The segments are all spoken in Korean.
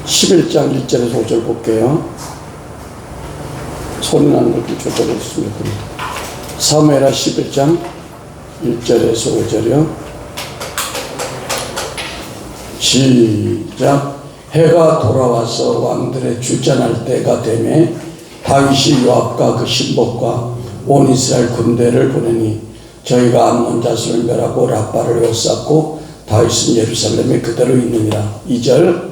11장 1절에서 5절 볼게요. 소리 나는 걸 좀 조절해주시면 됩니다. 사무엘하 11장 1절에서 5절이요. 시작. 해가 돌아와서 왕들의 주전할 때가 되매 다윗이 요압과 그 신복과 온 이스라엘 군대를 보내니 저희가 암몬 자손을 멸하고 라빠를 에워쌌고 다윗은 예루살렘에 그대로 있느니라. 2절.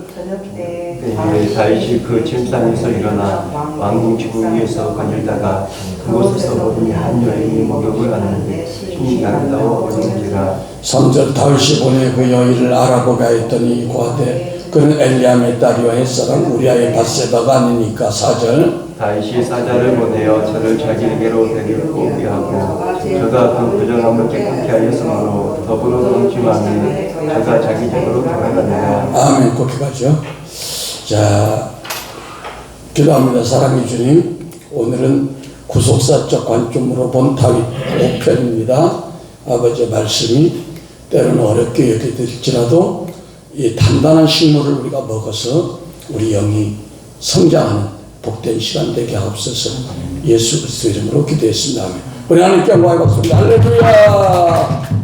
다윗이 그 침상에서 일어나 왕궁 지붕 위에서 거닐다가 그곳에서 보니 한 여인이 목욕을 하는데 힘이 아름다워 보이는지라. 3절. 다윗이 보내 그 여인을 알아보게 했더니 고하되 그는 엘리암의 딸이요 햇사람 우리아의 밧세바가 아니니까. 4절. 다윗이 사자를 보내어 저를 자기에게로 데리고 오게 하고 저가 그 부정함을 깨끗게 하였으므로 더불어 동침하니 저가 자기 집으로 돌아가니라. 아멘. 그렇게 가죠. 자, 기도합니다. 사랑의 주님, 오늘은 구속사적 관점으로 본 다윗 5편입니다. 아버지의 말씀이 때로는 어렵게 여겨질지라도 이 단단한 식물을 우리가 먹어서 우리 영이 성장하는 복된 시간 되게 하옵소서. 예수 그리스도 이름으로 기도했습니다. 아멘. 우리 하나님께 영광의 박수. 할렐루야.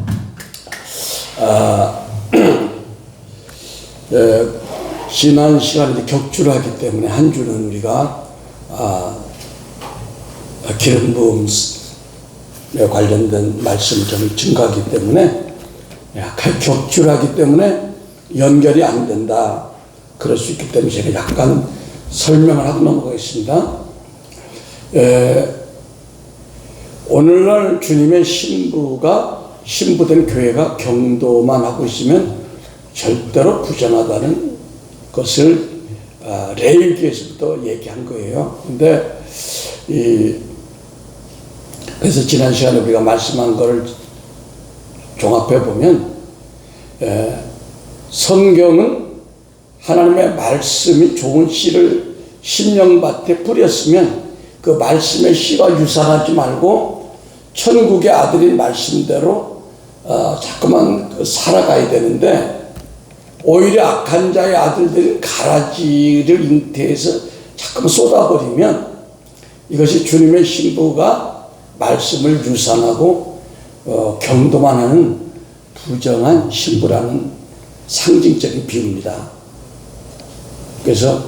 지난 시간에 격주를 하기 때문에 한 주는 우리가 기름 부음에 관련된 말씀을 좀 증가하기 때문에 약간 격주를 하기 때문에 연결이 안 된다. 그럴 수 있기 때문에 제가 약간 설명을 하고 넘어가겠습니다. 오늘날 주님의 신부된 교회가 경도만 하고 있으면 절대로 부정하다는 것을 레위기에서부터 얘기한 거예요. 근데 그래서 지난 시간에 우리가 말씀한 거를 종합해 보면 성경은 하나님의 말씀이 좋은 씨를 심령밭에 뿌렸으면 그 말씀의 씨가 유산하지 말고 천국의 아들인 말씀대로 자꾸만 살아가야 되는데 오히려 악한 자의 아들들은 가라지를 잉태해서 자꾸만 쏟아버리면 이것이 주님의 신부가 말씀을 유산하고 경도만 하는 부정한 신부라는 상징적인 비유입니다. 그래서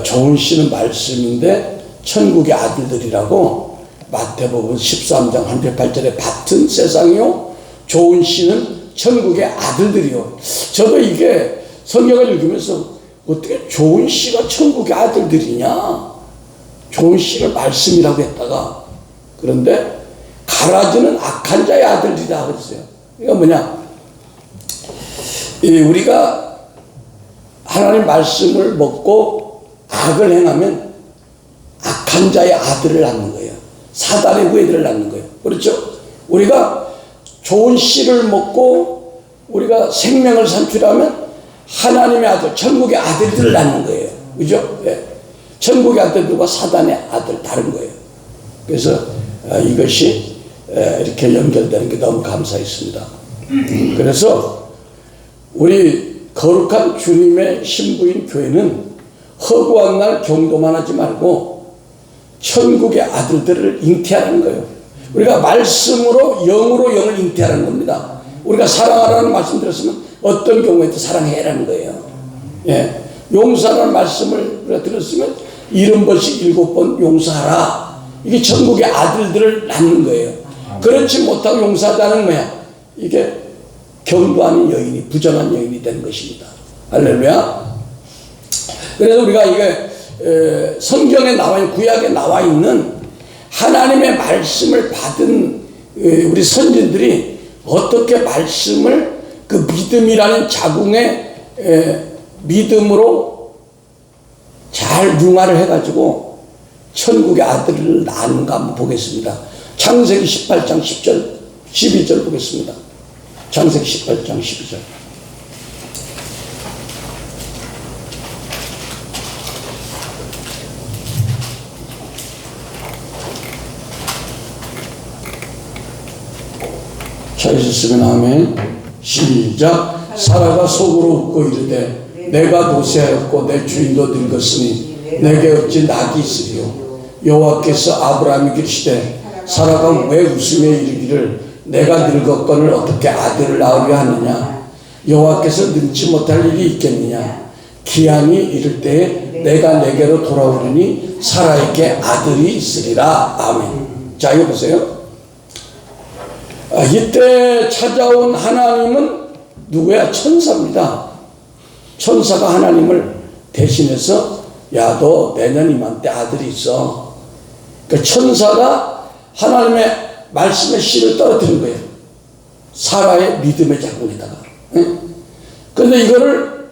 좋은 씨는 말씀인데 천국의 아들들이라고 마태복음 13장 38절에 밭은 세상이요 좋은 씨는 천국의 아들들이요. 저도 이게 성경을 읽으면서 어떻게 좋은 씨가 천국의 아들들이냐. 좋은 씨를 말씀이라고 했다가 그런데 가라지는 악한 자의 아들이다 그랬어요. 이거 뭐냐. 우리가 하나님 말씀을 먹고 악을 행하면 악한 자의 아들을 낳는 거예요. 사단의 후예들을 낳는 거예요. 그렇죠? 우리가 좋은 씨를 먹고 우리가 생명을 산출하면 하나님의 아들, 천국의 아들들을 낳는 거예요. 그죠? 네. 천국의 아들들과 사단의 아들 다른 거예요. 그래서 이것이 이렇게 연결되는 게 너무 감사했습니다. 그래서 우리 거룩한 주님의 신부인 교회는 허구한 날 경도만 하지 말고 천국의 아들들을 잉태하는 거예요. 우리가 말씀으로 영으로 영을 잉태하는 겁니다. 우리가 사랑하라는 말씀 들었으면 어떤 경우에도 사랑해라는 거예요. 예. 용서하라는 말씀을 우리가 들었으면 70번씩 7번 용서하라. 이게 천국의 아들들을 낳는 거예요. 그렇지 못하고 용서하자는 뭐야? 이게 경도하는 여인이 부정한 여인이 되는 것입니다. 할렐루야. 그래서 우리가 이게 성경에 나와 있는 구약에 나와 있는 하나님의 말씀을 받은 우리 선진들이 어떻게 말씀을 그 믿음이라는 자궁의 믿음으로 잘 융화를 해가지고 천국의 아들을 낳은가 한번 보겠습니다. 창세기 18장 10절 12절 보겠습니다. 창세기 18장 12절. 찾으셨으면 아멘. 시작. 사라가 속으로 웃고 이르되 내가 노쇠하였고 내 주인도 늙었으니 내게 어찌 낙이 있으리요. 여호와께서 아브라함에게 이르시되 사라가 왜 웃으며 이르기를 내가 늙었거늘 어떻게 아들을 낳으려 하느냐. 여호와께서 능치 못할 일이 있겠느냐. 기한이 이를 때에 내가 내게로 돌아오리니 사라에게 아들이 있으리라. 아멘. 자, 이거 보세요. 이때 찾아온 하나님은 누구야? 천사입니다. 천사가 하나님을 대신해서 야, 너 내년 이맘때 아들이 있어. 그 천사가 하나님의 말씀의 씨를 떨어뜨린 거예요. 사라의 믿음의 자궁에다가. 그런데 이거를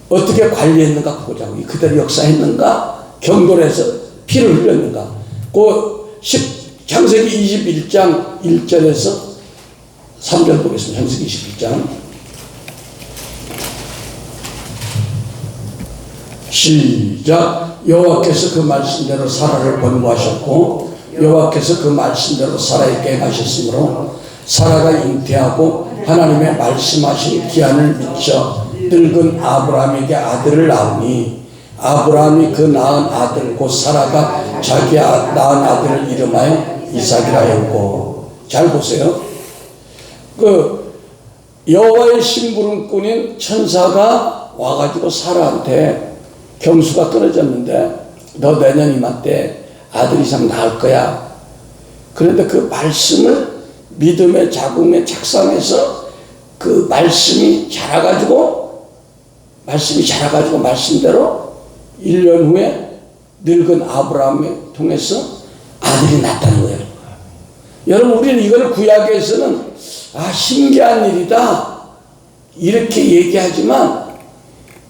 어떻게 관리했는가 보자고. 그대로 역사했는가? 경돌해서 피를 흘렸는가? 창세기 21장 1절에서 3절 보겠습니다. 창세기 21장 시작. 여호와께서 그 말씀대로 사라를 번구하셨고 여호와께서 그 말씀대로 사라에게 행하셨으므로 사라가 잉태하고 하나님의 말씀하신 기한을 미쳐 늙은 아브라함에게 아들을 낳으니 아브라함이 그 낳은 아들 곧 사라가 자기 낳은 아들을 이름하여 이삭이라 하였고. 잘 보세요. 그 여호와의 심부름꾼인 천사가 와가지고 사라한테 경수가 끊어졌는데 너 내년 이맘때 아들 이상 낳을 거야. 그런데 그 말씀을 믿음의 자궁에 착상해서 그 말씀이 자라가지고 말씀대로 1년 후에 늙은 아브라함을 통해서 아들이 낳았다는 거예요. 여러분, 우리는 이걸 구약에서는 신기한 일이다 이렇게 얘기하지만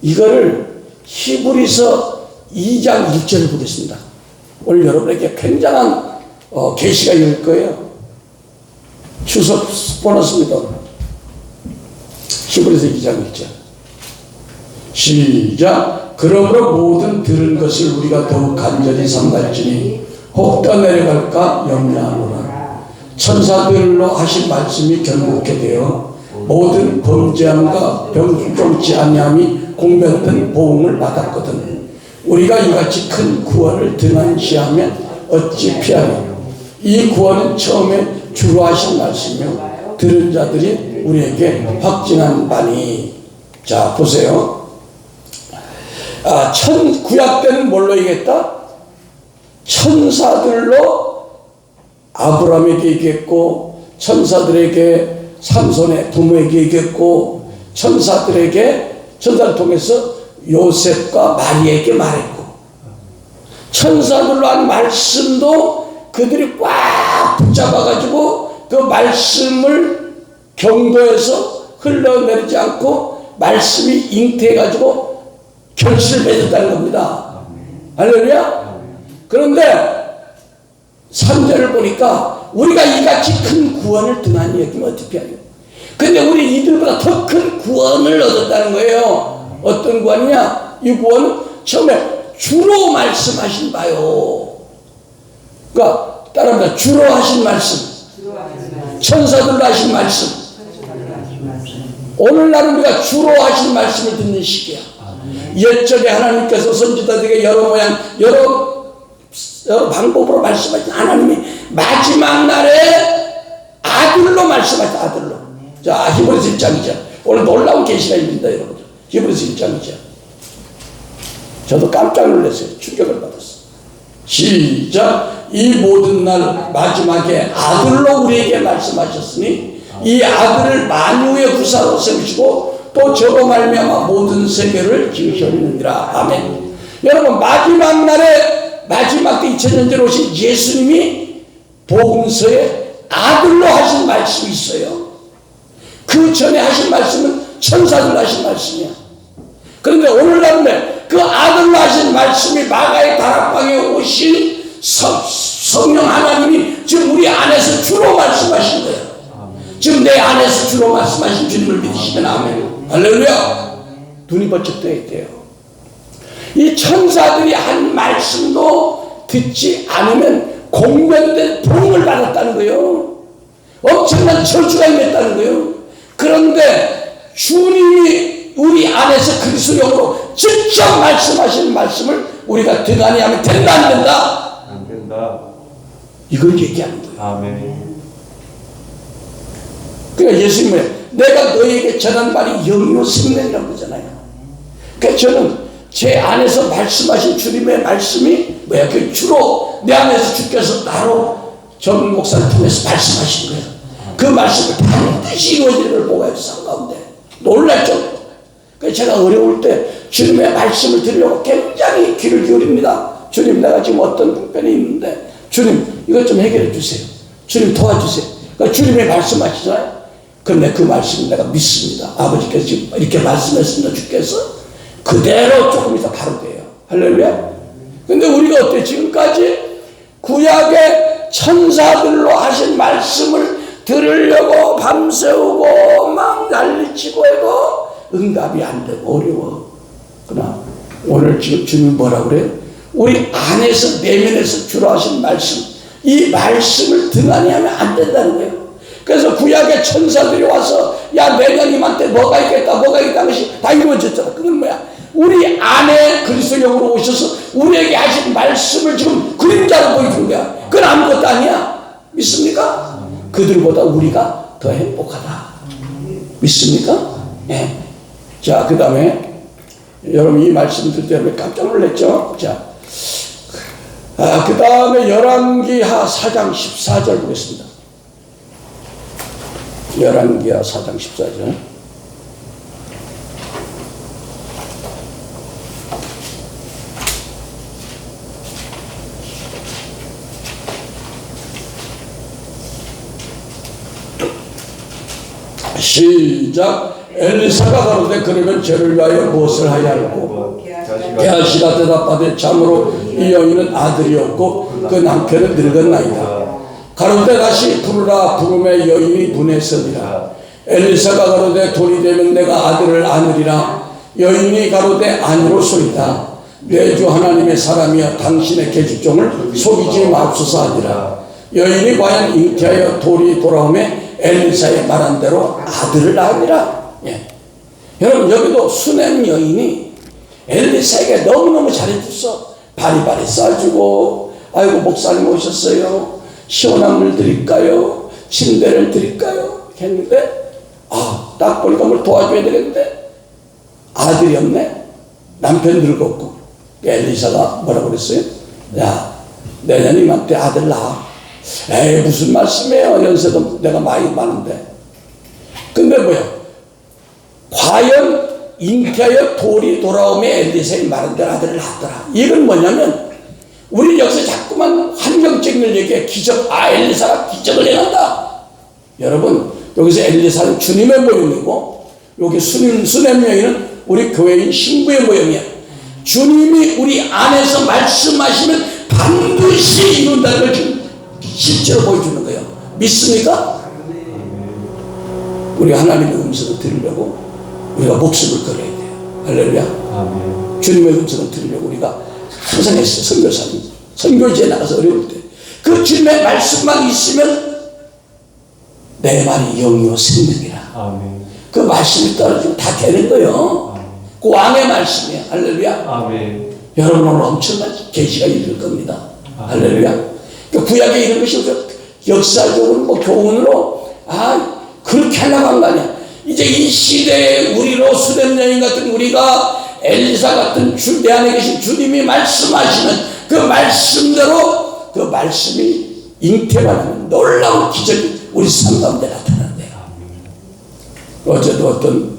이거를 히브리서 2장 1절을 보겠습니다. 오늘 여러분에게 굉장한 계시가 있을 거예요. 추석 보너스입니다. 히브리서 2장 1절 시작. 그러므로 모든 들은 것을 우리가 더욱 간절히 삼갈지니 혹 떠내려갈까 염려하노라. 천사들로 하신 말씀이 결국게 되어 모든 범죄함과 병종치 아니함이 공변된 보응을 받았거든. 우리가 이같이 큰 구원을 등한시하면 어찌 피하며. 이 구원은 처음에 주로 하신 말씀이며 들은 자들이 우리에게 확증한 바니. 자, 보세요. 구약 때는 뭘로 얘기했다? 천사들로 아브라함에게 얘기했고 천사들에게 삼손의 부모에게 얘기했고 천사들 통해서 요셉과 마리아에게 말했고 천사들로 한 말씀도 그들이 꽉 붙잡아가지고 그 말씀을 경도해서 흘러내리지 않고 말씀이 잉태해가지고 결실을 맺었다는 겁니다. 할렐루야. 그런데 3절을 보니까 우리가 이같이 큰 구원을 등한히 여기면 어떻게 하냐. 근데 우리 이들보다 더 큰 구원을 얻었다는 거예요. 어떤 구원이냐? 이 구원은 처음에 주로 말씀하신 바요. 그러니까 따라합니다. 주로 하신 말씀, 천사들로 하신 말씀. 오늘날은 우리가 주로 하신 말씀을 듣는 시기야. 옛적에 하나님께서 선지자들에게 여러 모양 여러 방법으로 말씀하신 하나님이 마지막 날에 아들로 말씀하신 아들로. 자, 히브리서 1장이죠. 오늘 놀라운 계시가 있습니다, 여러분. 히브리서 1장이죠. 저도 깜짝 놀랐어요. 충격을 받았어요. 시작. 이 모든 날 마지막에 아들로 우리에게 말씀하셨으니 이 아들을 만유의 구사로 세우시고 또 저로 말미암아 모든 세계를 지으셨느니라. 아멘. 여러분, 마지막 날에 마지막 때 2000년 전에 오신 예수님이 복음서에 아들로 하신 말씀이 있어요. 그 전에 하신 말씀은 천사들로 하신 말씀이야. 그런데 오늘날은 그 아들로 하신 말씀이 마가의 다락방에 오신 성령 하나님이 지금 우리 안에서 주로 말씀하신 거예요. 지금 내 안에서 주로 말씀하신 주님을 믿으시면 아멘. 할렐루야. 눈이 번쩍 떠야 돼요. 이 천사들이 한 말씀도 듣지 않으면 공변된 복을 받았다는 거예요. 엄청난 저주가 임했다는 거예요. 그런데 주님이 우리 안에서 그리스도 영으로 직접 말씀하시는 말씀을 우리가 등한히 하면 된다 안 된다? 안 된다. 이걸 얘기하는 거예요. 아멘. 그러니까 예수님은 내가 너에게 전한 말이 영이요 생명이라고 그러잖아요. 그러니까 저는 제 안에서 말씀하신 주님의 말씀이 뭐야? 그 주로 내 안에서 주께서 나로 전 목사를 통해서 말씀하신 거예요. 그 말씀을 반드시 이루어지는 걸 보고 상 가운데 놀랐죠. 그래서 제가 어려울 때 주님의 말씀을 들으려고 굉장히 귀를 기울입니다. 주님, 내가 지금 어떤 불편이 있는데 주님 이것 좀 해결해 주세요. 주님 도와주세요. 그러니까 주님의 말씀하시잖아요. 그런데 그 말씀을 내가 믿습니다. 아버지께서 지금 이렇게 말씀했습니다. 주께서 그대로 조금 이따 바로 돼요. 할렐루야. 근데 우리가 어때? 지금까지 구약의 천사들로 하신 말씀을 들으려고 밤새우고 막 난리치고 해도 응답이 안 되고 어려워. 그러나 오늘 지금 주님 뭐라 그래요? 우리 안에서 내면에서 주로 하신 말씀, 이 말씀을 등한히 하면 안 된다는 거예요. 그래서 구약의 천사들이 와서 야 내년님한테 뭐가 있겠다 뭐가 있다 것이 다 이루어졌잖아. 그건 뭐야? 우리 안에 그리스도 영으로 오셔서 우리에게 하신 말씀을 지금 그림자로 보여준 거야. 그건 아무것도 아니야. 믿습니까? 그들보다 우리가 더 행복하다. 믿습니까? 네. 자, 그 다음에 여러분 이 말씀 들을 때 여러분 깜짝 놀랐죠? 자, 그 다음에 열왕기하 4장 14절 보겠습니다. 열왕기하 4장 14절. 시작. 엘리사가 가로되 그러면 저를 위하여 무엇을 하야 할꼬? 게하시가 대답하되 참으로 이 여인은 아들이 없고 그 남편은 늙었나이다. 가로되 다시 부르라. 부름에 여인이 눈에 서니라. 엘리사가 가로되 돈이 되면 내가 아들을 안으리라. 여인이 가로되 아니로소이다. 내 주 하나님의 사람이여 당신의 계집종을 속이지 마옵소서 하니라. 여인이 과연 잉태하여 돌이 돌아오매 엘리사의 말한 대로 아들을 낳으니라. 예. 여러분 여기도 수냄 여인이 엘리사에게 너무너무 잘해줬어. 바리바리 싸주고 아이고 목사님 오셨어요. 시원한 물 드릴까요? 침대를 드릴까요? 했는데 딱 보니까 뭘 도와줘야 되겠는데 아들이 없네. 남편 늙었고. 엘리사가 뭐라고 그랬어요? 야 내년님한테 아들 낳아. 에이 무슨 말씀이에요. 연세도 내가 많이 많은데. 근데 뭐야? 과연 잉태하여 돌이 돌아오며 엘리사의 말한 대로 아들을 낳았더라. 이건 뭐냐면 우리 여기서 자꾸만 환경적인 걸 얘기해. 기적. 엘리사가 기적을 행한다. 여러분 여기서 엘리사는 주님의 모형이고 여기 수냄 여인은 우리 교회인 신부의 모형이야. 주님이 우리 안에서 말씀하시면 반드시 이룬다는 걸 지금 실제로 보여주는 거예요. 믿습니까? 우리 하나님의 음성을 들으려고 우리가 목숨을 걸어야 돼요. 할렐루야. 아멘. 주님의 음성을 들으려고 우리가 항상 했어요. 선교사님 선교지에 나가서 어려울 때 그 주님의 말씀만 있으면 내 말이 영이요 생명이라. 아멘. 그 말씀이 떨어지면 다 되는 거예요. 그 왕의 말씀이에요. 할렐루야. 아멘. 여러분 오늘 엄청난 계시가 있을 겁니다. 할렐루야. 그 구약에 이런 것이 역사적으로 뭐 교훈으로 그렇게 하려고 한 거 아니야. 이제 이 시대에 우리로 수렘 여인 같은 우리가 엘리사 같은 내 안에 계신 주님이 말씀하시는 그 말씀대로 그 말씀이 잉태하는 놀라운 기적이 우리 삶 가운데 나타난대요. 어제도 어떤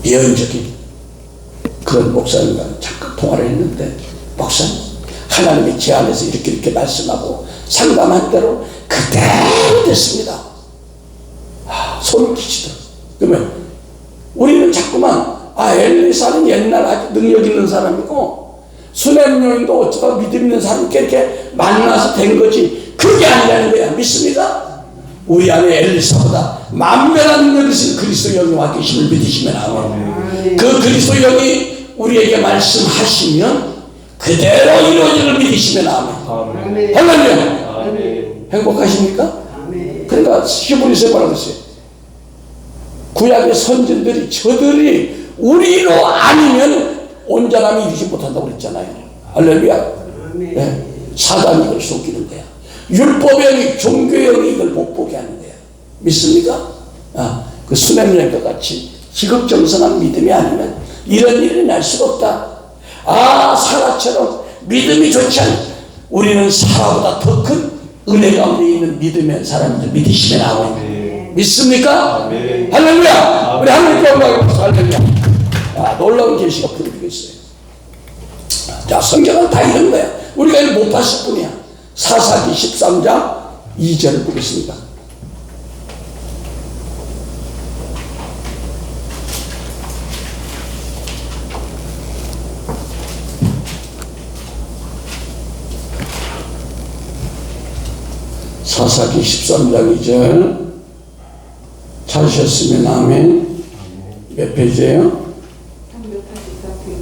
예언적인 그런 목사님과 잠깐 통화를 했는데 목사님 하나님이 제 안에서 이렇게 말씀하고 상담한 대로 그대로 됐습니다. 소름 끼치더라고요. 그러면 우리는 자꾸만 엘리사는 옛날 아주 능력 있는 사람이고 수냄 여인도 어쩌다 믿음 있는 사람께 이렇게 만나서 된 거지 그게 아니라는 거야. 믿습니까? 우리 안에 엘리사보다 만배한 능력이 있는 그리스도 영이 와 계심을 믿으시면 아멘. 그 그리스도 영이 우리에게 말씀하시면 그대로 이루어지는 믿으시면 아멘. 할렐루야. 행복하십니까? 그러니까 히브리서에 뭐라고 했어요? 구약의 선진들이 저들이 우리로 아니면 온전함이 이루지 못한다고 그랬잖아요. 할렐루야. 네. 사단이 이걸 속이는 거야. 율법의 영이, 종교의 영이 이걸 못 보게 하는 거야. 믿습니까? 그 수냄령과 같이 지극정성한 믿음이 아니면 이런 일이 날 수가 없다. 사라처럼 믿음이 좋지 않은, 우리는 사라보다 더 큰 은혜 가운데 있는 믿음의 사람들 믿으시면 나와요. 믿습니까? 할렐루야. 우리 하나님께 영광입니다. 할렐루야. 놀라운 계시가 풀어지고 있어요. 자, 성경은 다 이런 거야. 우리가 이걸 못 봤을 뿐이야. 사사기 13장 2절을 보겠습니다. 사사기 13장 2절 찾으셨으면 아멘. 몇 페이지예요?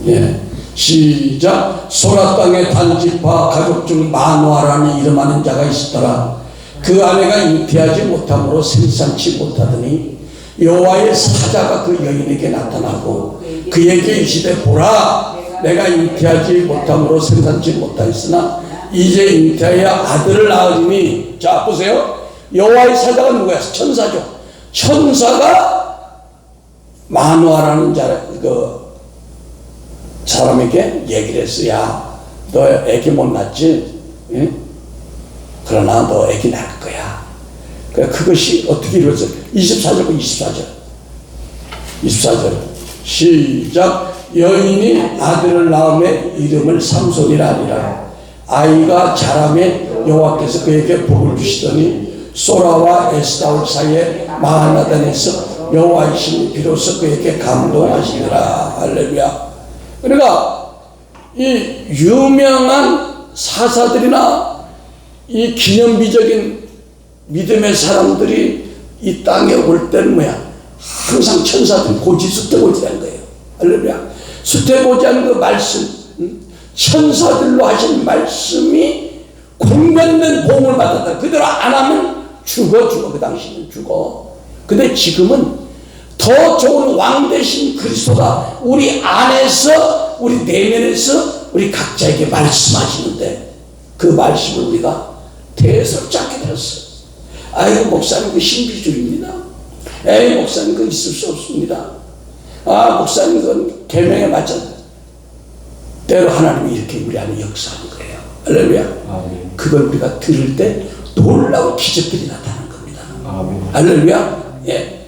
예. 시작. 소라 땅의 단지파 가족 중 마노아라는 이름하는 자가 있었더라. 그 아내가 잉태하지 못함으로 생산치 못하더니 여호와의 사자가 그 여인에게 나타나고 그에게 이르시되 보라, 내가 잉태하지 못함으로 생산치 못하였으나 이제 잉태하여 아들을 낳으리니. 자, 보세요. 여호와의 사자가 누구야? 천사죠. 천사가 마노아라는 사람에게 얘기를 했어. 야, 너 애기 못 낳지? 응? 그러나 너 애기 낳을 거야. 그것이 어떻게 이루어졌어? 24절과 24절 시작. 여인이 아들을 낳음에 이름을 삼손이라 하니라. 아이가 자라매 여호와께서 그에게 복을 주시더니 소라와 에스다올 사이에 마하나단에서 여호와의 신이 비로소 그에게 감동하시니라. 할렐루야. 그러니까 이 유명한 사사들이나 이 기념비적인 믿음의 사람들이 이 땅에 올 때는 뭐야? 항상 천사들이 수태고지라는 거예요. 할렐루야. 수태고지하는 그 말씀, 천사들로 하신 말씀이 공면된 복을 받았다. 그대로 안 하면 죽어. 그 당시는 죽어. 근데 지금은 더 좋은 왕 대신 그리스도가 우리 안에서, 우리 내면에서 우리 각자에게 말씀하시는데 그 말씀을 우리가 대수롭지 않게 들었어요. 아이고, 목사님 그 신비주의입니다. 에이, 목사님 그 있을 수 없습니다. 목사님 그건 계명에 맞지 않다. 때로 하나님이 이렇게 우리 안에 역사하는 거예요. 할렐루야. 그걸 우리가 들을 때 놀라운 기적들이 나타나는 겁니다. 할렐루야. 예.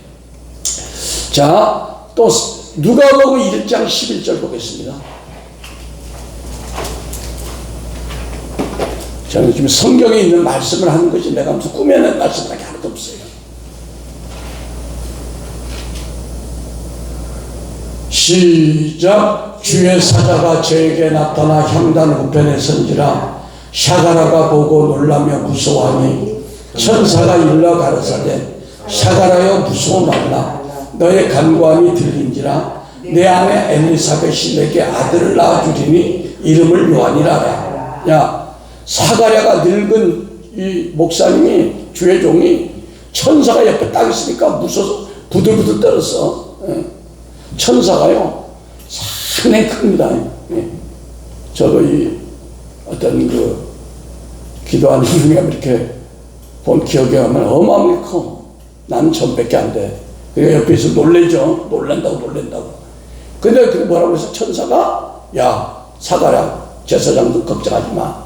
자, 또 누가복음 1장 11절 보겠습니다. 저는 지금 성경에 있는 말씀을 하는 것이 내가 무슨 꾸며낸 말씀밖에 하나도 없어요. 시작. 주의 사자가 저에게 나타나 향단 우편에 선지라. 샤가라가 보고 놀라며 무서워하니 천사가 일러 가라사대 샤가라여 무서워 말라. 너의 간구함이 들린지라. 내 아내 엘리사벳이 내게 아들을 낳아주리니 이름을 요한이라 하라. 야, 사가랴가 늙은 이 목사님이, 주의 종이, 천사가 옆에 딱 있으니까 무서워서 부들부들 떨었어. 천사가요 상당히 큽니다. 저도 이 어떤 그 기도하는 중에 이렇게 본 기억에 하면 어마어마하게 커. 나는 처음밖에 안 돼. 그러니까 옆에서 놀래죠. 놀란다고. 근데 그 뭐라고 해서 천사가, 야, 사가랴 제사장도 걱정하지 마.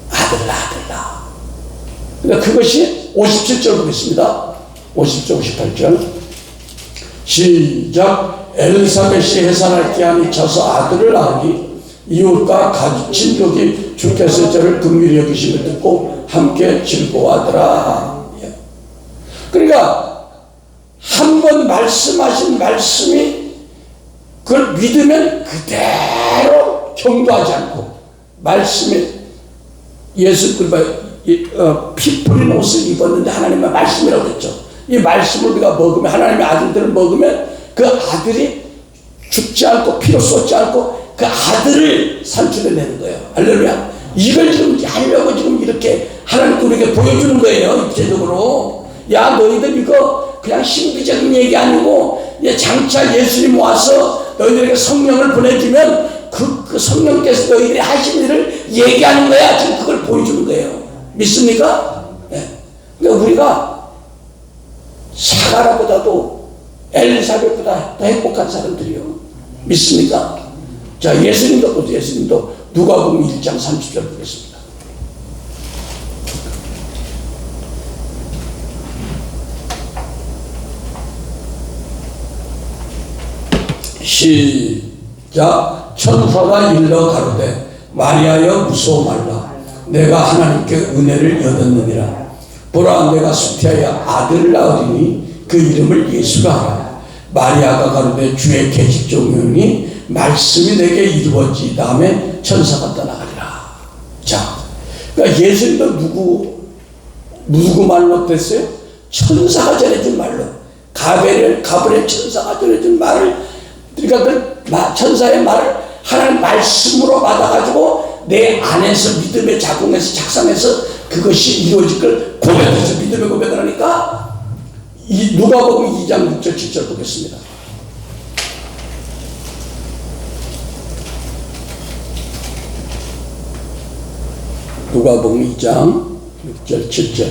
아들 낳아. 그러니까 그것이 57절 보겠습니다. 57, 58절 시작. 엘리사벳이 해산할 기한이 차서 아들을 낳으니 이웃과 가족 친족이 주께서 저를 긍휼히 여기심을 듣고 함께 즐거워하더라. 그러니까 한 번 말씀하신 말씀이 그걸 믿으면 그대로 경도하지 않고, 말씀에 예수 피 뿌린 옷을 입었는데 하나님의 말씀이라고 했죠. 이 말씀을 우리가 먹으면, 하나님의 아들들을 먹으면 그 아들이 죽지 않고 피로 쏟지 않고 그 아들을 산출해내는 거예요. 할렐루야. 이걸 지금 하려고 지금 이렇게 하나님 우리에게 보여주는 거예요. 입체적으로. 야, 너희들 이거 그냥 신비적인 얘기 아니고 이제 장차 예수님 와서 너희들에게 성령을 보내주면 그 성령께서 너희들이 하신 일을 얘기하는 거야. 지금 그걸 보여주는 거예요. 믿습니까? 네. 그러니까 우리가 사가라보다도 엘리사벳보다 더 행복한 사람들이요. 믿습니까? 자, 예수님도 보세요. 예수님도 누가복음 1장 30절 보겠습니다. 시작. 천사가 일러 가로되 마리아여 무서워 말라. 내가 하나님께 은혜를 얻었느니라. 보라 내가 수태하여 아들을 낳으리니 그 이름을 예수라 하라. 마리아가 가로되 주의 계집 종이오니 말씀이 내게 이루어지다 하며 천사가 떠나가리라. 자, 그러니까 예수님도 누구 말로 됐어요? 천사가 전해준 말로. 가브리엘 천사가 전해준 말을, 그러니까 그 천사의 말을 하나님 말씀으로 받아가지고 내 안에서 믿음의 자궁에서 작상해서 그것이 이루어질 걸 고백해서 믿음의 고백을 하니까 이 누가복음 2장 6절 7절 보겠습니다. 누가복음 2장 6절 7절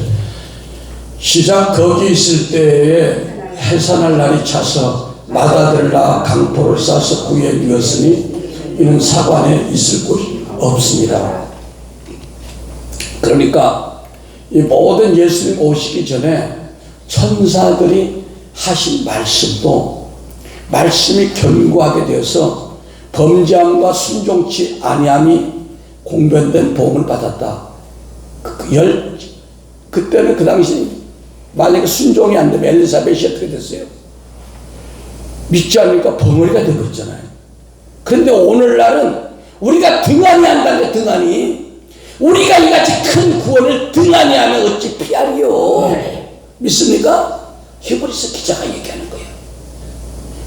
시작. 거기 있을 때에 해산할 날이 차서 맏아들을 낳아 강포를 싸서 구에 누웠으니 이는 사관에 있을 곳이 없습니다. 그러니까 이 모든 예수님 오시기 전에 천사들이 하신 말씀도 말씀이 견고하게 되어서 범죄함과 순종치 아니함이 공변된 복음을 받았다. 그때는 그 당시 만약에 순종이 안 되면 엘리사벳이 어떻게 됐어요? 믿지 않으니까 벙어리가 되어버렸잖아요. 그런데 오늘날은 우리가 등한히 한다는데 등한히 우리가 이같이 큰 구원을 등한히 하면 어찌 피하리요? 믿습니까? 히브리서 기자가 얘기하는 거예요.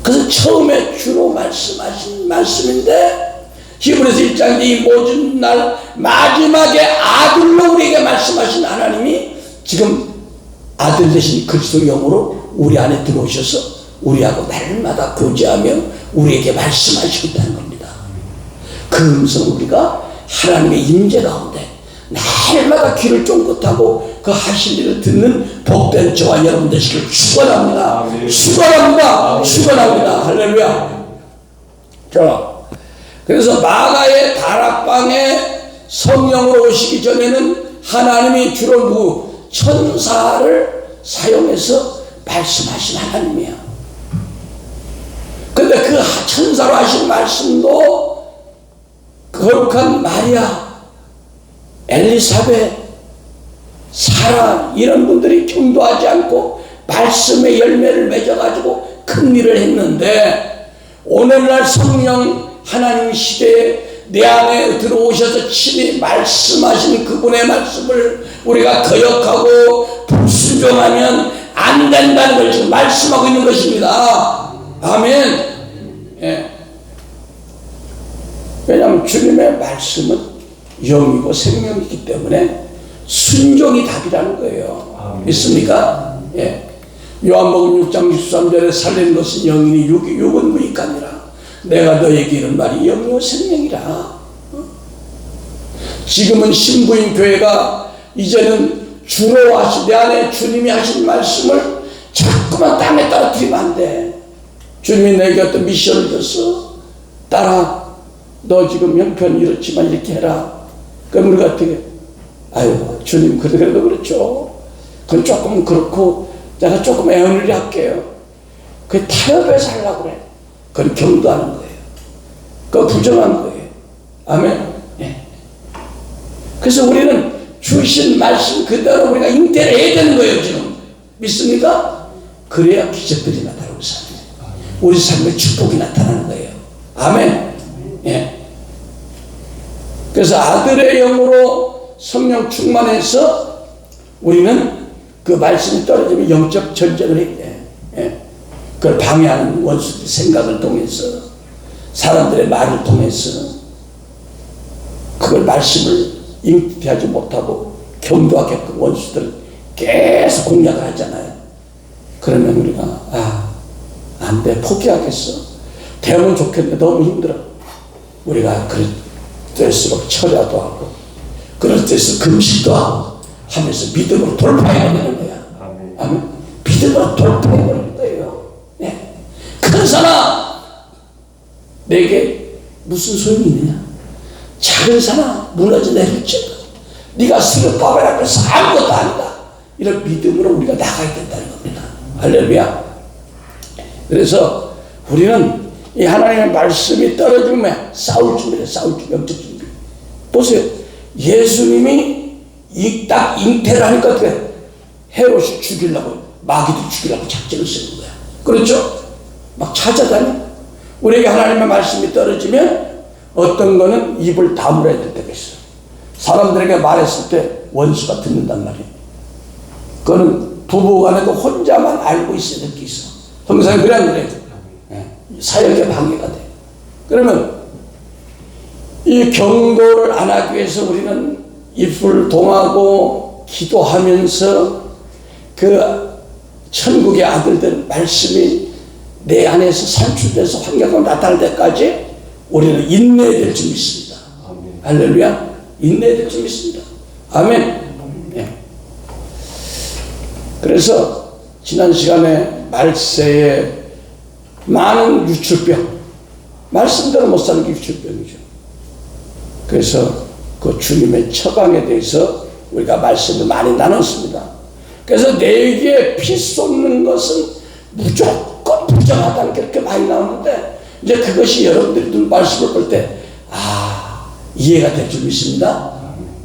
그래서 처음에 주로 말씀하신 말씀인데 히브리서 1장 이 모든 날 마지막에 아들로 우리에게 말씀하신 하나님이 지금 아들 되신 그리스도 영으로 우리 안에 들어오셔서 우리하고 날마다 교제하며 우리에게 말씀하시고 있다는 겁니다. 그 음성을 우리가 하나님의 임재 가운데 날마다 귀를 쫑긋하고 그 하신 일을 듣는 복된 저와 여러분 되시길 축원합니다. 축원합니다. 축원합니다. 할렐루야. 자, 그래서 마가의 다락방에 성령으로 오시기 전에는 하나님이 주로 천사를 사용해서 말씀하신 하나님이야. 근데 그 천사로 하신 말씀도 거룩한 마리아, 엘리사벳, 사라 이런 분들이 경도하지 않고 말씀의 열매를 맺어가지고 큰 일을 했는데 오늘날 성령 하나님 시대에 내 안에 들어오셔서 친히 말씀하신 그분의 말씀을 우리가 거역하고 불순종하면 안 된다는 걸 지금 말씀하고 있는 것입니다. 아멘. 예. 왜냐하면 주님의 말씀은 영이고 생명이기 때문에 순종이 답이라는 거예요. 아멘. 믿습니까? 예. 요한복음 6장 63절에 살리는 것은 영이니 육은 무익하니라. 내가 너에게 이런 말이 영이요 생명이라. 지금은 신부인 교회가 이제는 주로 내 안에 주님이 하신 말씀을 자꾸만 땅에 떨어뜨리면 안 돼. 주님이 내게 어떤 미션을 줬어. 딸아, 너 지금 형편 이렇지만 이렇게 해라. 그럼 우리가 어떻게, 아유, 주님, 그래도 그렇죠. 그건 조금 그렇고, 내가 조금 애언을 할게요. 그게 타협해서 하려고 그래. 그건 경도하는 거예요. 그건 부정한 거예요. 아멘. 네. 그래서 우리는 주신 말씀 그대로 우리가 잉태를 해야 되는 거예요, 지금. 믿습니까? 그래야 기적들이 나타나고 삽니다. 우리 삶에 축복이 나타나는 거예요. 아멘. 예. 그래서 아들의 영으로 성령 충만해서 우리는 그 말씀이 떨어지면 영적 전쟁을 해야 돼. 예. 그걸 방해하는 원수들의 생각을 통해서 사람들의 말을 통해서 그걸 말씀을 잉태하지 못하고 경도하게끔 원수들을 계속 공략을 하잖아요. 그러면 우리가 안 돼, 포기하겠어. 되면 좋겠는데 너무 힘들어. 우리가 그럴수록 철야도 하고 그럴 때일수록 금식도 하고 하면서 믿음으로 돌파해버리는 거야. 아멘. 믿음으로 돌파해버리는 거예요. 네. 큰 산아 내게 무슨 소용이 있느냐. 작은 산아 무너져 내릴지어다. 네가 스룹바벨 앞에서 아무것도 아니다. 이런 믿음으로 우리가 나가야 된다는 겁니다. 할렐루야. 그래서 우리는 이 하나님의 말씀이 떨어지면 싸울 준비를 싸울 준비, 영적 준비. 보세요. 예수님이 딱 잉태를 하니까 어떻게 헤롯이 죽이려고 마귀도 죽이려고 작전을 쓰는 거야. 그렇죠? 막 찾아다녀. 우리에게 하나님의 말씀이 떨어지면 어떤 거는 입을 다물어야 될 때가 있어요. 사람들에게 말했을 때 원수가 듣는단 말이에요. 그거는 부부간에도 혼자만 알고 있어야 될 게 있어. 항상 그래야 그래요. 사역에 방해가 돼. 그러면 이 경도를 안 하기 위해서 우리는 입을 동하고 기도하면서 그 천국의 아들들 말씀이 내 안에서 산출돼서 환경으로 나타날 때까지 우리는 인내해야 될 줄 믿습니다. 아멘. 할렐루야. 인내해야 될 줄 믿습니다. 아멘. 네. 그래서 지난 시간에 말세에 많은 유출병, 말씀대로 못 사는 게 유출병이죠. 그래서 그 주님의 처방에 대해서 우리가 말씀을 많이 나눴습니다. 그래서 내게 피 쏟는 것은 무조건 부정하다는 게 그렇게 많이 나오는데 이제 그것이 여러분들이 말씀을 볼 때 이해가 될 줄 믿습니다.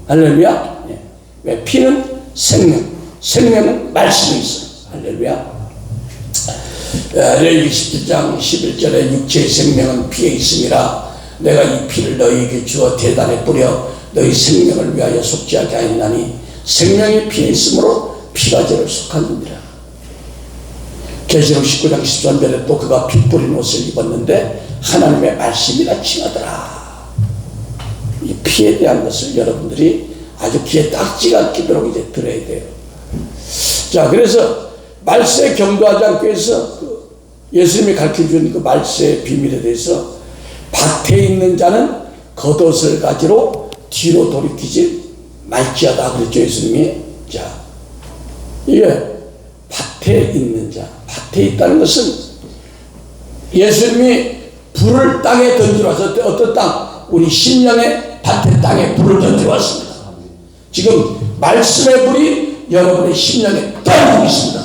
할렐루야. 예. 왜 피는 생명, 생명은 말씀이 있어요. 할렐루야. 레위기 17장 11절에 육체의 생명은 피에 있음이라 내가 이 피를 너희에게 주어 대단에 뿌려 너희 생명을 위하여 속죄하게 하였나니 생명이 피에 있으므로 피가 죄를 속하느니라. 계시록 19장 13절에 또 그가 피 뿌린 옷을 입었는데 하나님의 말씀이라 칭하더라. 이 피에 대한 것을 여러분들이 아주 귀에 딱지가 끼도록 이제 들어야 돼요. 자, 그래서 말세에 경도하지 않기 위해서 예수님이 가르쳐준 그 말세의 비밀에 대해서 밭에 있는 자는 겉옷을 가지로 뒤로 돌이키지 말지어다 그랬죠, 예수님이. 자, 이게 밭에 있는 자, 밭에 있다는 것은 예수님이 불을 땅에 던지러 왔을 때 어떤 땅? 우리 심령의 밭의 땅에 불을 던지러 왔습니다. 지금 말씀의 불이 여러분의 심령에 떨어지고 있습니다.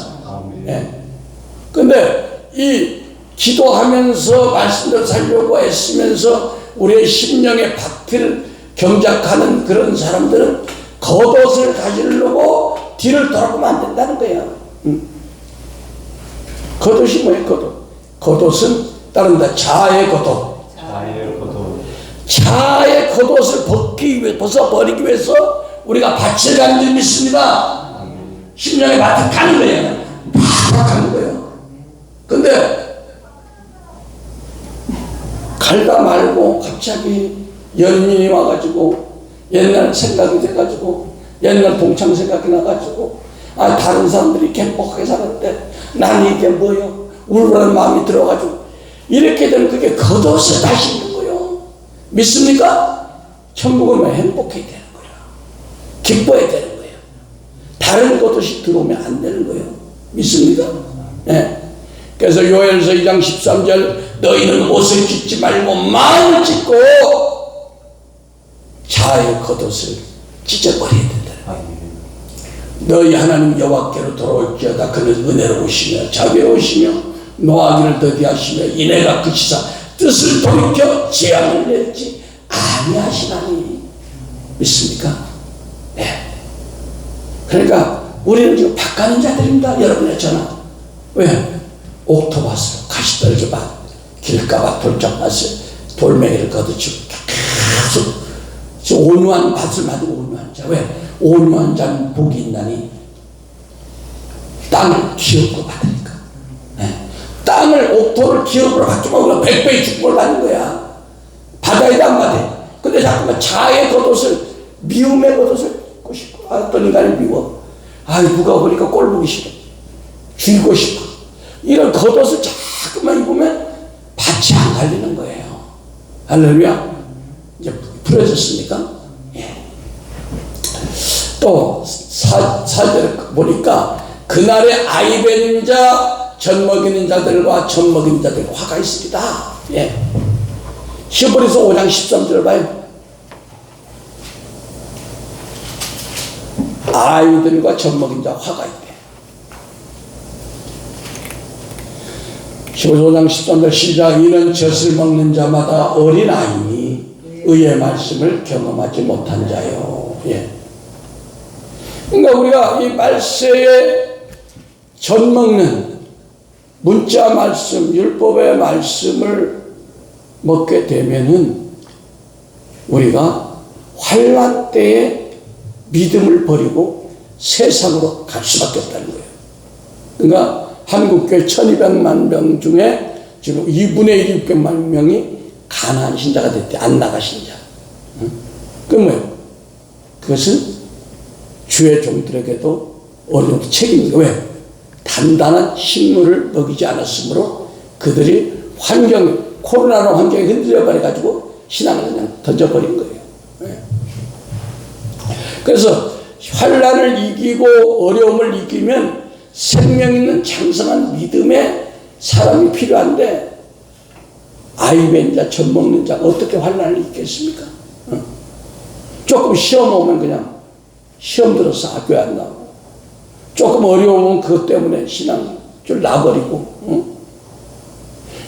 그런데 이 기도하면서 말씀대로 살려고 애쓰면서 우리의 심령의 밭을 경작하는 그런 사람들은 겉옷을 가지려고 뒤를 돌아보면 안 된다는 거예요. 겉옷이 뭐예요? 겉옷. 겉옷은 따른다. 자아의 겉옷. 자아의 겉옷을 벗어버리기 위해서 우리가 밭을 가는 줄 믿습니다. 심령의 밭을 가는 거예요. 막 가는 거예요. 근데 갈다 말고 갑자기 연민이 와가지고 옛날 생각이 돼가지고 옛날 동창 생각이 나가지고 다른 사람들이 이렇게 행복하게 살았는데 난 이게 뭐요? 울라는 마음이 들어가지고 이렇게 되면 그게 겉옷을 다시 입는 거예요. 믿습니까? 천국은 왜 행복해야 되는 거예요? 기뻐야 되는 거예요. 다른 겉옷이 들어오면 안 되는 거예요. 믿습니까? 네. 그래서 요엘서 2장 13절 너희는 옷을 찢지 말고 마음을 찢고 자아의 겉옷을 찢어버려야 된다. 너희 하나님 여호와께로 돌아올지어다. 그는 은혜로우시며 자비로우시며 노하기를 더디하시며 인애가 그치사 뜻을 돌이켜 재앙을 내지 아니하시나니. 믿습니까? 네. 그러니까 우리는 지금 밭가는 자들입니다. 여러분의 저는. 왜? 옥토바스 가시떨기밭 길가밭 돌짝밭을 돌멩이를 걷어치고 계속 온유한 밭을 만들고 온유한 자. 왜? 온유한 자는 복이 있나니 땅을 기업으로 받으니까. 네. 땅을 옥토를 기업으로 받으면 100배의 축복을 받는 거야. 받아야 돼 안 받아? 근데 자꾸만 자아의 겉옷을 미움의 겉옷을 입고 싶고 어떤 인간을 미워. 누가 보니까 꼴 보기 싫어. 죽이고 싶어. 이런 겉옷을 자꾸만 입으면 밭이 안 갈리는 거예요. 할렐루야. 이제 풀어졌습니까? 예. 또 사절 보니까 그날에 아이 벤 자, 젖 먹이는 자들과 젖 먹이는 자들과 화가 있으리다. 예. 히브리서 5장 13절 봐요. 아이들과 젖 먹인 자 화가 있대. 히브리서 5장 13절 시작. 이는 젖을 먹는 자마다 어린아이니 의의 말씀을 경험하지 못한 자요. 예. 그러니까 우리가 이 말세에 젖 먹는 문자 말씀, 율법의 말씀을 먹게 되면은 우리가 환난 때에 믿음을 버리고 세상으로 갈 수밖에 없다는 거예요. 그러니까 한국교회 1200만 명 중에 지금 2분의 1, 600만 명이 가난한 신자가 됐대. 안 나가신 자. 그 뭐예요? 그것은 주의 종들에게도 어느 정도 책임인 거예요. 왜? 단단한 식물을 먹이지 않았으므로 그들이 코로나로 환경이 흔들려 버려가지고 신앙을 그냥 던져버린 거예요. 네. 그래서 환난을 이기고 어려움을 이기면 생명 있는 장성한 믿음의 사람이 필요한데 아이 벤 자, 젖 먹는 자 어떻게 환난을 이기겠습니까? 조금 시험 오면 그냥 시험 들어서 학교에 안 나오고 조금 어려우면 그것 때문에 신앙 줄 놔버리고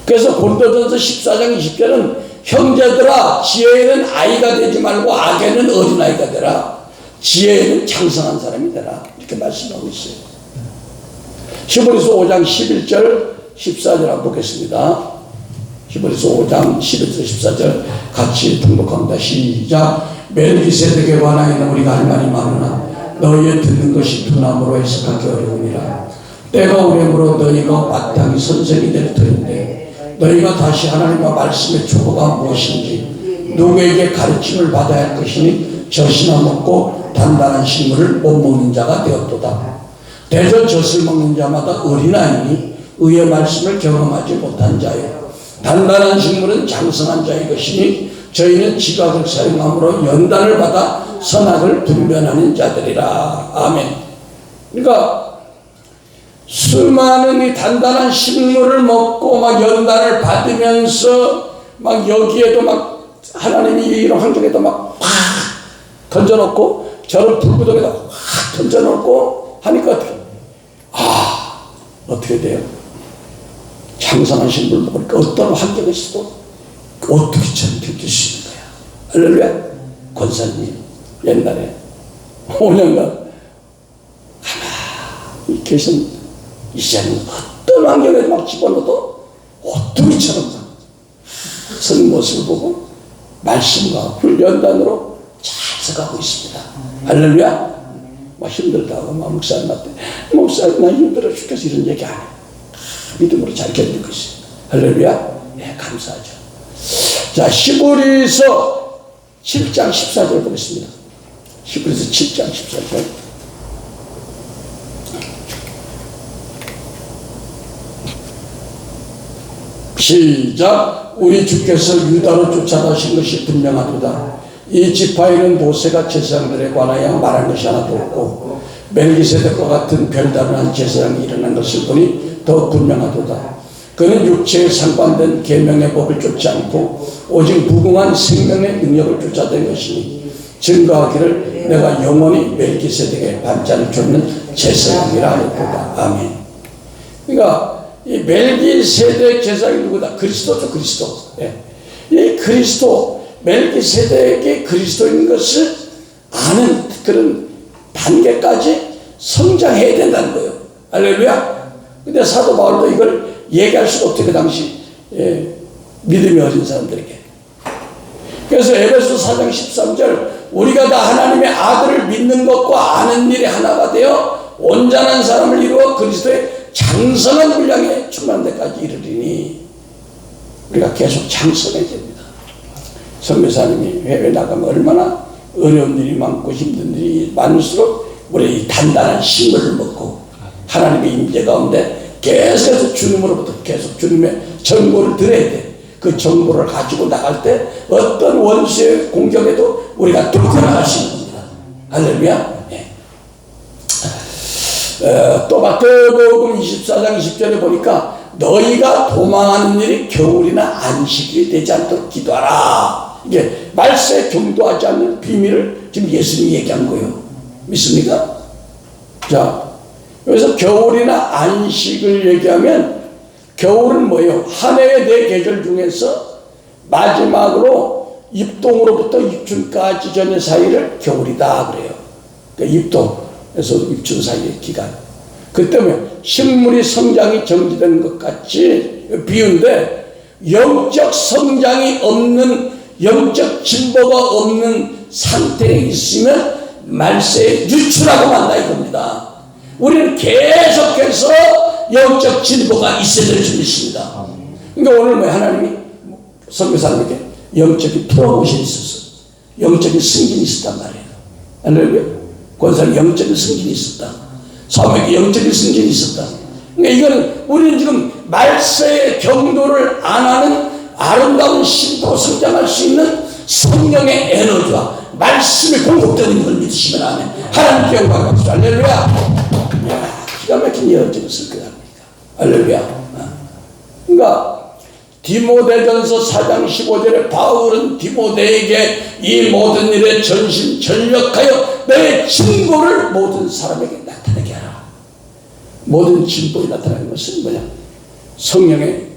그래서 고린도전서 14장 20절은 형제들아 지혜에는 아이가 되지 말고 악에는 어린아이가 되라. 지혜에는 장성한 사람이 되라. 이렇게 말씀하고 있어요. 히브리서 5장 11절 14절 한번 보겠습니다. 히브리서 5장 11절 14절 같이 통독합니다. 시작. 멜기세덱에 관하여는 우리가 할 말이 많으나 너희의 듣는 것이 두나무로 해석하기 어려우니라. 때가 오므로 너희가 마땅히 선생이 될 터인데 너희가 다시 하나님의 말씀의 초보가 무엇인지 누구에게 가르침을 받아야 할 것이니 젖이나 먹고 단단한 식물을 못 먹는 자가 되었도다. 대저 젖을 먹는 자마다 어린아이니 의의 말씀을 경험하지 못한 자요. 단단한 식물은 장성한 자의 것이니 저희는 지각을 사용함으로 연단을 받아 선악을 분별하는 자들이라. 아멘. 그러니까 수많은 이 단단한 식물을 먹고 막 연단을 받으면서 막 여기에도 막 하나님이 이런 환경에도 막 확 던져놓고 저런 불구덩이에다 확 던져놓고 하니까 어떻게 돼요? 장성한 식물을 먹으니까 어떤 환경에서도 어떻게처럼 느낄 수 있는 거야. 할렐루야. 권사님 옛날에 5년간 가만히 계신 이제는 어떤 환경에 막 집어넣어도 오뚜기처럼 선 모습을 보고 말씀과 훈련단으로 잘 서가고 있습니다. 할렐루야. 막 힘들다고 막 목사님한테 목사님 나 힘들어 죽겠어 이런 얘기 안 해. 믿음으로 잘 견디고 있습니다. 할렐루야. 네, 감사하죠. 자, 히브리서 7장 14절 보겠습니다. 히브리서 7장 14절. 시작. 우리 주께서 유다로 쫓아가신 것이 분명하도다. 이 지파에는 모세가 제사장들에 관하여 말한 것이 하나도 없고 멜기세덱과 같은 별다른 제사장이 일어난 것을 보니 더 분명하도다. 그는 육체에 상관된 계명의 법을 쫓지 않고 오직 무궁한 생명의 능력을 쫓아낸 것이니 증거하기를 내가 영원히 멜기세덱의 반찬을 쫓는 제사장이라 하였도다. 아멘. 그러니까 이 멜기세덱 제사장이 누구다? 그리스도죠. 그리스도. 예. 이 그리스도 멜기세덱이 그리스도인 것을 아는 그런 단계까지 성장해야 된다는 거예요. 할렐루야. 근데 사도 바울도 이걸 얘기할 수가 없죠. 그 당시 믿음이 어린 사람들에게. 그래서 에베소 4장 13절 우리가 다 하나님의 아들을 믿는 것과 아는 일이 하나가 되어 온전한 사람을 이루어 그리스도의 장성한 분량에 충만한 데까지 이르리니 우리가 계속 장성해야 됩니다. 선교사님이 해외 나가면 얼마나 어려운 일이 많고 힘든 일이 많을수록 우리 이 단단한 식물을 먹고 하나님의 임재 가운데 계속해서 주님으로부터 계속 주님의 정보를 들어야 돼. 그 정보를 가지고 나갈 때 어떤 원수의 공격에도 우리가 뚫고 나갈 수 있는 겁니다. 할렐루야. 예. 또 마태복음 24장 20절에 보니까 너희가 도망하는 일이 겨울이나 안식일이 되지 않도록 기도하라. 이게 말세에 경도하지 않는 비밀을 지금 예수님이 얘기한 거예요. 믿습니까? 자, 여기서 겨울이나 안식을 얘기하면 겨울은 뭐예요? 한 해의 네 계절 중에서 마지막으로 입동으로부터 입춘까지 전의 사이를 겨울이다 그래요. 그러니까 입동에서 입춘 사이의 기간. 그 때문에 식물이 성장이 정지되는 것 같이 비유인데, 영적 성장이 없는, 영적 진보가 없는 상태에 있으면 말세에 유출하고 만다 이겁니다. 우리는 계속해서 영적 진보가 있어야 될 줄 믿습니다. 그러니까 오늘 뭐 하나님이 선교사님에게 영적인 프로모션이 있었어. 영적인 승진이 있었단 말이에요. 할렐루야. 권사님 영적인 승진이 있었다. 사모에게 영적인 승진이 있었다. 그러니까 이거는 우리는 지금 말세의 경도를 안 하는 아름다운 신도 성장할 수 있는 성령의 에너지와 말씀이 공급되고 있는 걸 믿으시면 아멘. 하나님께 영광 받으시죠. 할렐루야. 기가 막힌 예언적인 설교합니다. 할렐루야. 그러니까 디모데전서 4장 15절에 바울은 디모데에게 이 모든 일에 전심전력하여 내 진보를 모든 사람에게 나타내게 하라. 모든 진보에 나타나는 것은 뭐냐? 성령의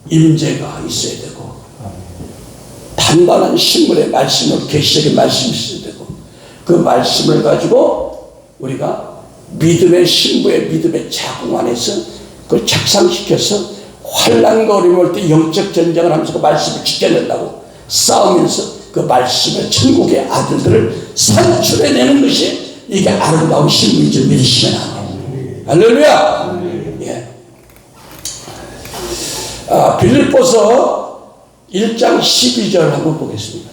임재가 있어야 되고, 단단한 신물의 말씀을, 계시적인 말씀이 있어야 되고, 그 말씀을 가지고 우리가 믿음의 신부의 믿음의 자궁 안에서 그걸 착상시켜서 환난과 어려움을 올 때 영적 전쟁을 하면서 그 말씀을 지켜낸다고 싸우면서 그 말씀의 천국의 아들들을 산출해내는 것이 이게 아름다운 신부인 줄 믿으시면 안 돼요. 할렐루야. 예. 빌립보서 1장 12절 한번 보겠습니다.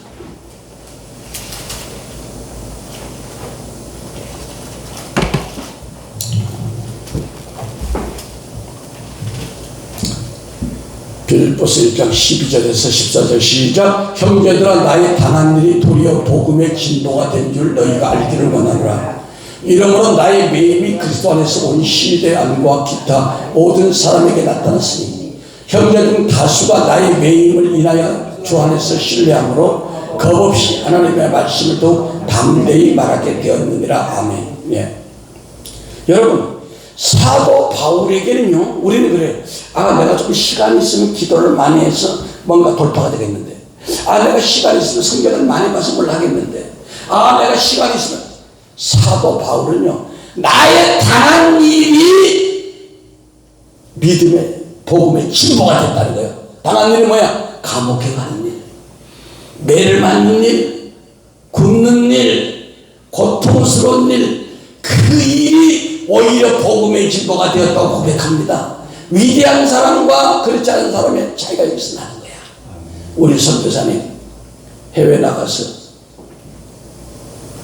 빌립보서 1장 12절에서 14절 시작. 형제들아, 나의 당한 일이 도리어 복음의 진보가 된 줄 너희가 알기를 원하노라. 이러므로 나의 매임이 그리스도 안에서 온 시대의 안과 기타 모든 사람에게 나타났으니 형제 중 다수가 나의 매임을 인하여 주 안에서 신뢰함으로 겁없이 하나님의 말씀을 더 담대히 말하게 되었느니라. 아멘. 예. 여러분, 사도 바울에게는요, 우리는 그래요. 내가 좀 시간이 있으면 기도를 많이 해서 뭔가 돌파가 되겠는데, 내가 시간이 있으면 성경을 많이 봐서 뭘 하겠는데, 내가 시간이 있으면. 사도 바울은요, 나의 당한 일이 믿음의 복음의 진보가 됐다는 거예요. 당한 일이 뭐야? 감옥에 가는 일, 매를 맞는 일, 굶는 일, 고통스러운 일, 그 일이 오히려 복음의 진보가 되었다고 고백합니다. 위대한 사람과 그렇지 않은 사람의 차이가 여기서 나는 거야. 우리 선교사님 해외 나가서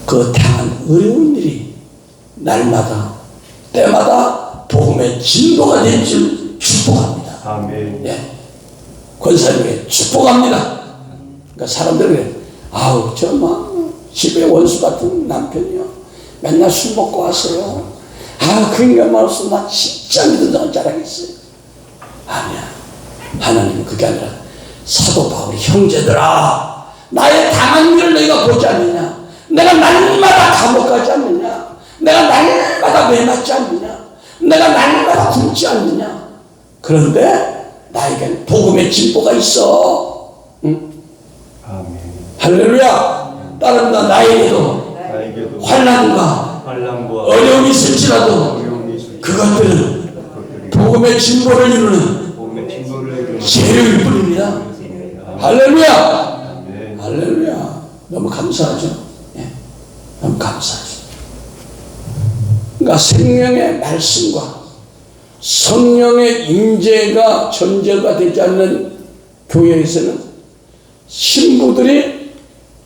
그 당한 어려운 일이 날마다 때마다 복음의 진보가 된 줄 축복합니다. 아멘. 예. 권사님에게 축복합니다. 그러니까 사람들은 저 집에 원수 같은 남편이요, 맨날 술 먹고 왔어요. 그러니까 말없어 나 진짜 믿음을 자랑했어요. 아니야. 하나님은 그게 아니라 사도 바울이 형제들아, 나의 당한 일을 너희가 보지 않느냐? 내가 날마다 감옥 가지 않느냐? 내가 날마다 매 맞지 않느냐? 내가 날마다 굶지 않느냐? 그런데 나에겐 복음의 진보가 있어. 응? 아멘. 할렐루야. 따릅니다. 나에게도 환난과 어려움이 있을지라도 그것들은 복음의 진보를 이루는 재료일 뿐입니다. 할렐루야. 할렐루야. 너무 감사하죠. 예. 너무 감사하죠. 그러니까 생명의 말씀과 성령의 임재가 전제가 되지 않는 교회에서는 신부들이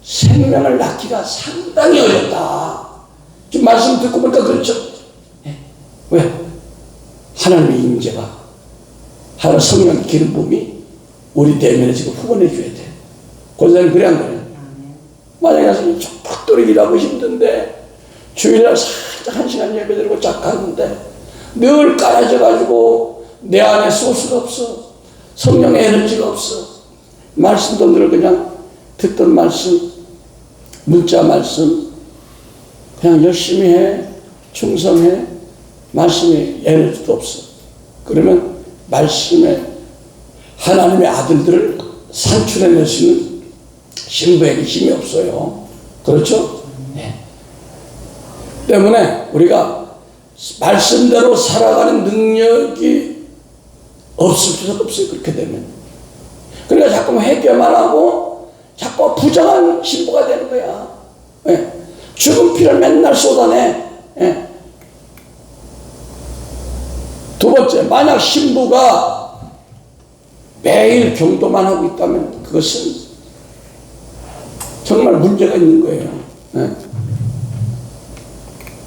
생명을 낳기가 상당히 어렵다. 지금 말씀 듣고 보니까 그렇죠. 예. 왜? 하나님의 임재가, 하나님 성령 기름 부음이 우리 대면에 지금 후원해 줘야 돼. 권사님 그래 안 그래? 만약에 빡도리 일하고 힘든데 주일날 살짝 1시간 예배 드리고 쫙 가는데 늘 깔아져가지고 내 안에 소스가 없어. 성령의 에너지가 없어. 말씀도 늘 그냥 듣던 말씀, 문자 말씀 그냥 열심히 해, 충성해. 말씀에 에너지도 없어. 그러면 말씀에 하나님의 아들들을 산출해낼 수 있는 신부에게 힘이 없어요. 그렇죠? 네. 때문에 우리가 말씀대로 살아가는 능력이 없을 수가 없어요. 그렇게 되면. 그러니까 자꾸 회개만 하고 자꾸 부정한 신부가 되는 거야. 네. 죽은 피를 맨날 쏟아내. 네. 두 번째, 만약 신부가 매일 경도만 하고 있다면 그것은 정말 문제가 있는 거예요. 네.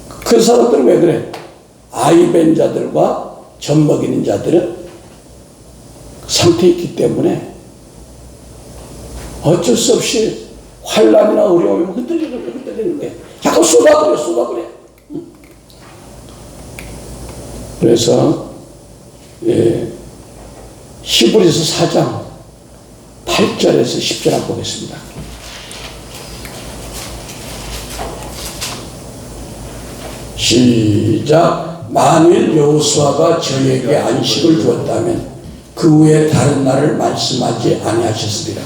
그 사람들은 왜 그래? 아이 벤 자들과 젖 먹이는 자들은 상태에 있기 때문에 어쩔 수 없이 환난이나 어려움이 흔들리는 거예요. 자꾸 쏟아버려. 그래서 히브리서 4장 8절에서 10절 한번 보겠습니다. 시작. 만일 여호수아가 저에게 안식을 주었다면 그 후에 다른 날을 말씀하지 아니하셨으리라.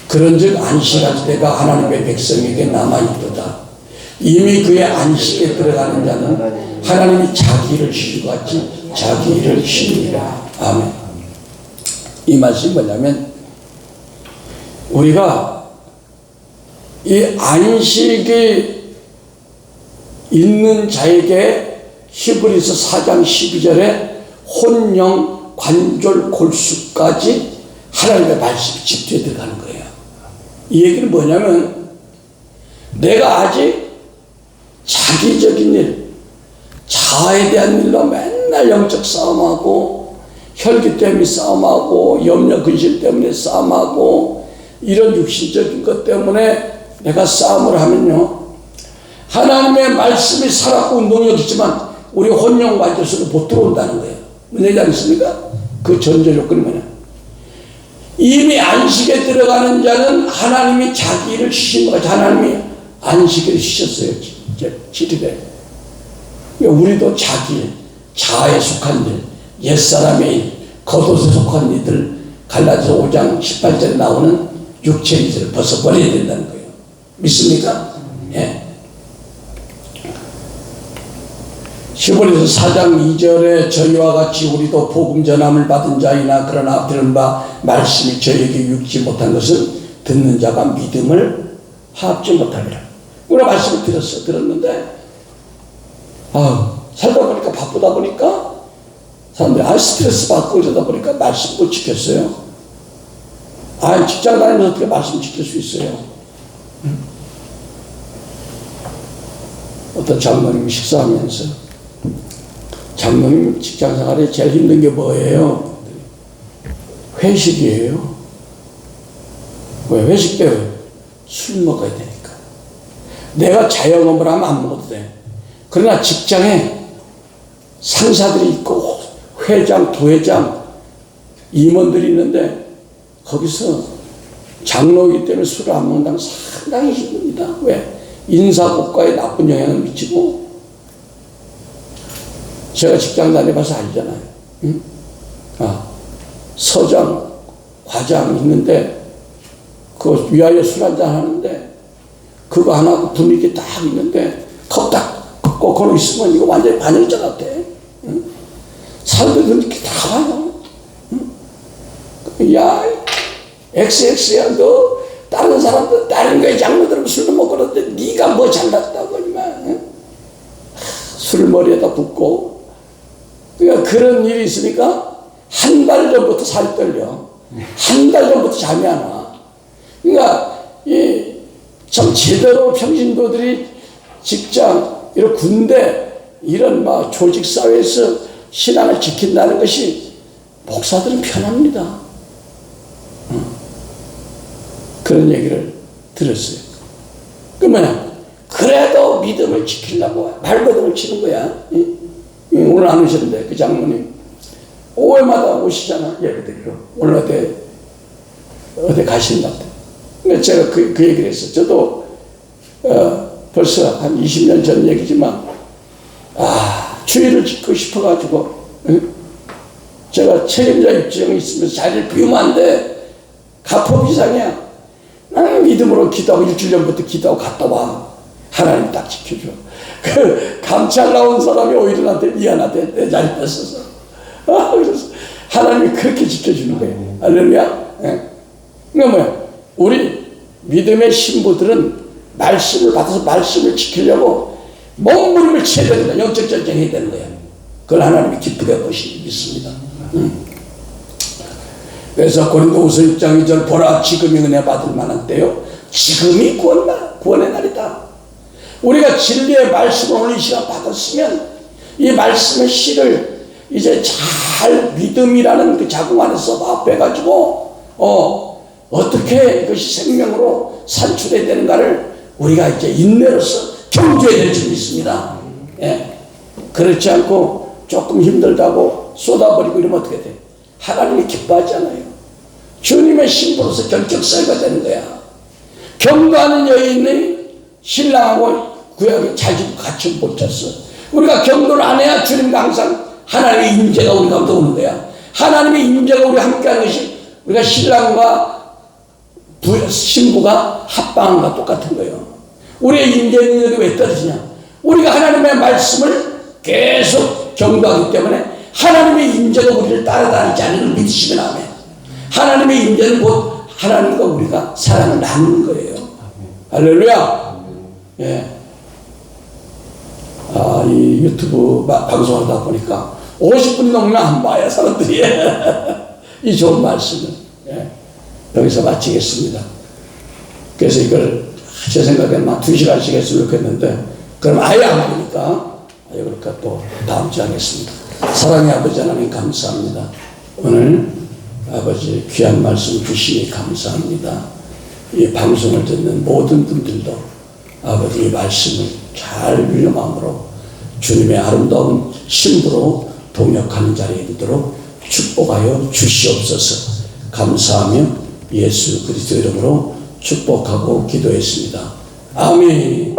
그런즉 안식할 때가 하나님의 백성에게 남아있도다. 이미 그의 안식에 들어가는 자는 하나님이 자기 일을 쉬는 것 같이 자기 일을 쉬느니라. 아멘. 이 말씀이 뭐냐면 우리가 이 안식이 있는 자에게 히브리서 4장 12절에 혼영 관절 골수까지 하나님의 말씀이 집중해 들어가는 거예요. 이 얘기는 뭐냐면 내가 아직 자기적인 일, 자아에 대한 일로 맨날 영적 싸움하고 혈기 때문에 싸움하고 염려 근심 때문에 싸움하고 이런 육신적인 것 때문에 내가 싸움을 하면요, 하나님의 말씀이 살았고 능력 있지만 우리 혼영 관절수는 못 들어온다는 거예요. 무슨 얘기 않습니까? 그 전제 요건이 뭐냐? 이미 안식에 들어가는 자는 하나님이 자기 일을 쉬신 거죠. 하나님이 안식을 쉬셨어요. 7일에. 우리도 자기 일, 자아에 속한 일, 옛사람의 일, 겉옷에 속한 일들 갈라디아서 5장 18절에 나오는 육체의 일을 벗어버려야 된다는 거예요. 믿습니까? 예. 히브리서 4장 2절에 저희와 같이 우리도 복음 전함을 받은 자이나 그러나 들은 바 말씀이 저에게 육지 못한 것은 듣는 자가 믿음을 합지 못하리라. 우리가 말씀을 들었는데 살다 보니까 바쁘다 보니까 사람들이 스트레스 받고 이러다 보니까 말씀 못 지켰어요. 직장 다니면서 어떻게 말씀 지킬 수 있어요? 어떤 장모님이 식사하면서 장모님 직장 생활에 제일 힘든 게 뭐예요? 회식이에요. 왜? 회식 때 술 먹어야 되니까. 내가 자영업을 하면 안 먹어도 돼. 그러나 직장에 상사들이 있고 회장, 부회장, 임원들이 있는데 거기서 장로이기 때문에 술을 안 먹는다면 상당히 힘듭니다. 왜? 인사고과에 나쁜 영향을 미치고. 제가 직장 다녀봐서 알잖아요. 응? 서장, 과장 있는데 그 위하여 술 한잔 하는데 그거 하나 분위기 딱 있는데 컵 딱 꺾고 있으면 이거 완전히 반역자 같아. 응? 사람들이 그렇게 다 봐요. 응? 야, XX야, 너 다른 사람들 다른 거에 장로들은 술도 먹고 그러는데 네가 뭐 잘났다고 임마. 응? 술 머리에다 붓고. 그러니까 그런 일이 있으니까 한 달 전부터 살이 떨려. 한 달 전부터 잠이 안 와. 그러니까 참 제대로 평신도들이 직장, 이런 군대, 이런 막 조직 사회에서 신앙을 지킨다는 것이 목사들은 편합니다. 그런 얘기를 들었어요. 그 뭐냐? 그래도 믿음을 지키려고 발버둥을 치는 거야. 오늘 안 오셨는데 그 장모님 5회마다 오시잖아, 예배드리러. 오늘 어디 가시는 것 같아. 그러니까 제가 그 얘기를 했어요. 저도 벌써 한 20년 전 얘기지만 주의를 짓고 싶어가지고 제가 책임자 입장에 있으면서 자리를 비우면 안 돼. 가포 비상이야. 나는 믿음으로 기도하고 일주일 전부터 기도하고 갔다 와. 하나님 딱 지켜줘. 그 감찰 나온 사람이 오히려 나한테 미안하대. 내 자리 뺏어서. 그래서 하나님이 그렇게 지켜주는 거예요. 할렐루야. 그러니까 뭐야? 우리 믿음의 신부들은 말씀을 받아서 말씀을 지키려고 몸부림을 쳐야 됩니다. 영적 전쟁해야 되는 거야. 그걸 하나님이 기쁘게 보시기 믿습니다. 그래서 고린도후서 6장 2절 보라 지금이 은혜 받을 만한 때요. 지금이 구원의 날이다. 우리가 진리의 말씀을 오늘 이 시간 받았으면 이 말씀의 씨를 이제 잘 믿음이라는 그 자궁 안에서 빼가지고 어떻게 이것이 생명으로 산출해야 되는가를 우리가 이제 인내로서 경주해야 될 줄 믿습니다. 예. 그렇지 않고 조금 힘들다고 쏟아버리고 이러면 어떻게 돼? 하나님이 기뻐하잖아요. 주님의 신부로서 결격사유가 되는 거야. 경도하는 여인이 신랑하고 구약에 잘 지고 같이 못 잤어. 우리가 경도를 안 해야 주님과 항상 하나님의 임재가 우리 가운데 오는 거야. 하나님의 임재가 우리 함께 하는 것이 우리가 신랑과 신부가 합방한 것과 똑같은 거예요. 우리의 임재는 여기 왜 떨어지냐? 우리가 하나님의 말씀을 계속 경도하기 때문에 하나님의 임재가 우리를 따라다니지 않는 걸 믿으시면 아멘. 하나님의 임재는 곧 하나님과 우리가 사랑을 나누는 거예요. 할렐루야. 예. 이 유튜브 방송하다 보니까 50분이 넘으면 안 봐요, 사람들이. 이 좋은 말씀을. 예. 여기서 마치겠습니다. 그래서 이걸 제 생각에는 한 2시간씩 했으면 좋겠는데, 그럼 아예 안 보니까, 그러니까 또 다음 주에 하겠습니다. 사랑의 아버지 하나님 감사합니다. 오늘 아버지 귀한 말씀 주시니 감사합니다. 이 방송을 듣는 모든 분들도 아버지 이 말씀을 잘 유념함으로 주님의 아름다운 신부로 동역하는 자리에 이르도록 축복하여 주시옵소서. 감사하며 예수 그리스도 이름으로 축복하고 기도했습니다. 아멘.